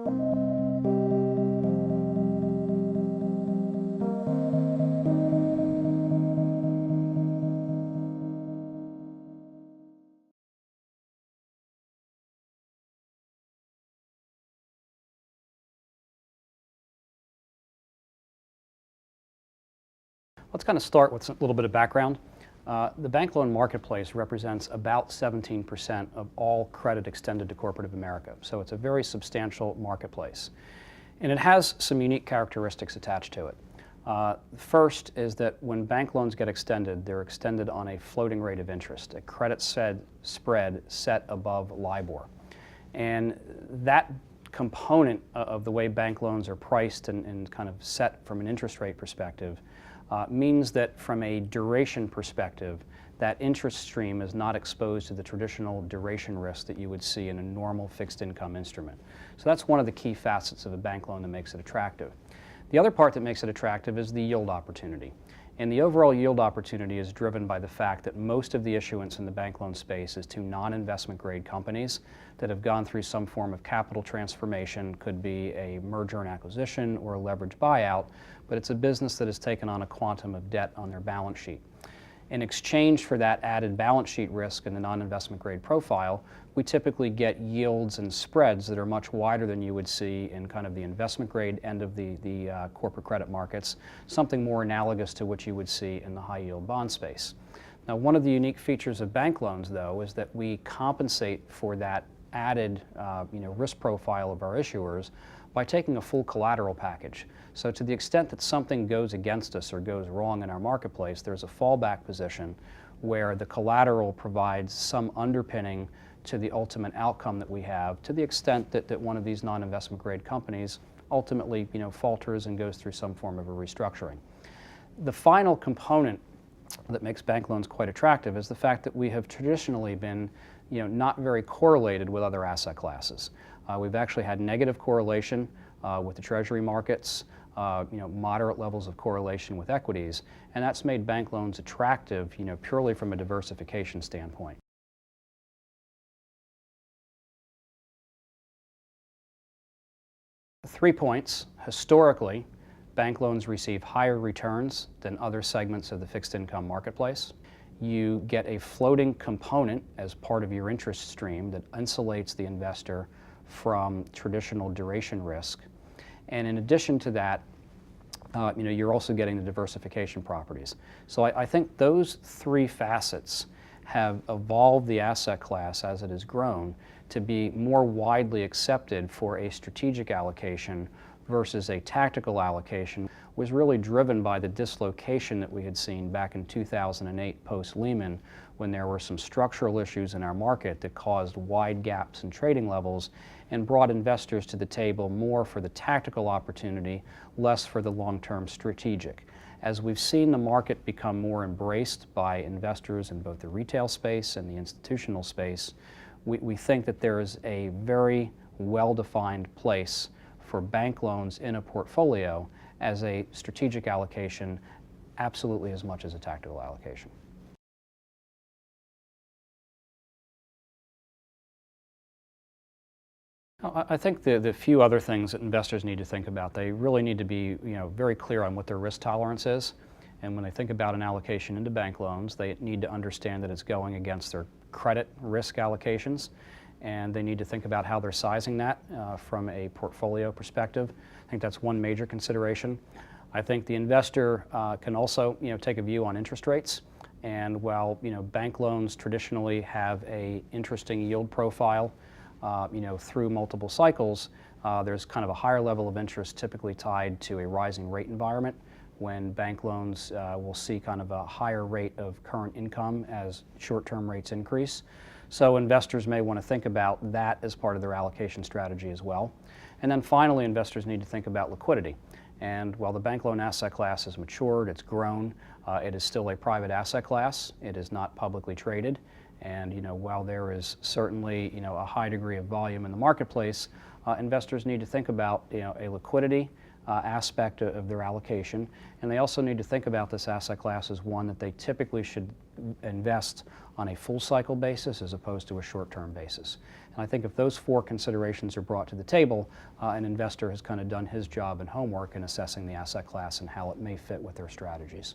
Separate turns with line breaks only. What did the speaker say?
Let's kind of start with a little bit of background. The bank loan marketplace represents about 17% of all credit extended to corporate of America, so it's a very substantial marketplace. And it has some unique characteristics attached to it. First is that when bank loans get extended, they're extended on a floating rate of interest, a credit spread set above LIBOR. And that component of the way bank loans are priced and kind of set from an interest rate perspective means that from a duration perspective, that interest stream is not exposed to the traditional duration risk that you would see in a normal fixed income instrument. So that's one of the key facets of a bank loan that makes it attractive. The other part that makes it attractive is the yield opportunity. And the overall yield opportunity is driven by the fact that most of the issuance in the bank loan space is to non-investment grade companies that have gone through some form of capital transformation, could be a merger and acquisition or a leveraged buyout, but it's a business that has taken on a quantum of debt on their balance sheet. In exchange for that added balance sheet risk in the non-investment grade profile, we typically get yields and spreads that are much wider than you would see in kind of the investment grade end of the corporate credit markets, something more analogous to what you would see in the high yield bond space. Now, one of the unique features of bank loans, though, is that we compensate for that added risk profile of our issuers by taking a full collateral package. So to the extent that something goes against us or goes wrong in our marketplace, there's a fallback position where the collateral provides some underpinning to the ultimate outcome that we have, to the extent that one of these non-investment grade companies ultimately falters and goes through some form of a restructuring. The final component that makes bank loans quite attractive is the fact that we have traditionally been not very correlated with other asset classes. We've actually had negative correlation with the treasury markets, moderate levels of correlation with equities, and that's made bank loans attractive purely from a diversification standpoint. 3 points. Historically, bank loans receive higher returns than other segments of the fixed income marketplace. You get a floating component as part of your interest stream that insulates the investor from traditional duration risk. And in addition to that, you're also getting the diversification properties. So I think those 3 facets have evolved the asset class as it has grown to be more widely accepted for a strategic allocation versus a tactical allocation. Was really driven by the dislocation that we had seen back in 2008 post-Lehman, when there were some structural issues in our market that caused wide gaps in trading levels and brought investors to the table more for the tactical opportunity, less for the long-term strategic. As we've seen the market become more embraced by investors in both the retail space and the institutional space, we think that there is a very well-defined place for bank loans in a portfolio as a strategic allocation, absolutely as much as a tactical allocation. I think the few other things that investors need to think about, they really need to be very clear on what their risk tolerance is. And when they think about an allocation into bank loans, they need to understand that it's going against their credit risk allocations. And they need to think about how they're sizing that from a portfolio perspective. I think that's one major consideration. I think the investor can also take a view on interest rates. And while bank loans traditionally have a interesting yield profile through multiple cycles, there's kind of a higher level of interest typically tied to a rising rate environment, when bank loans will see kind of a higher rate of current income as short-term rates increase. So investors may want to think about that as part of their allocation strategy as well. And then finally, investors need to think about liquidity. And while the bank loan asset class has matured, it's grown, it is still a private asset class. It is not publicly traded. And while there is certainly a high degree of volume in the marketplace, investors need to think about a liquidity aspect of their allocation, and they also need to think about this asset class as one that they typically should invest on a full cycle basis as opposed to a short-term basis. And I think if those four considerations are brought to the table, an investor has kind of done his job and homework in assessing the asset class and how it may fit with their strategies.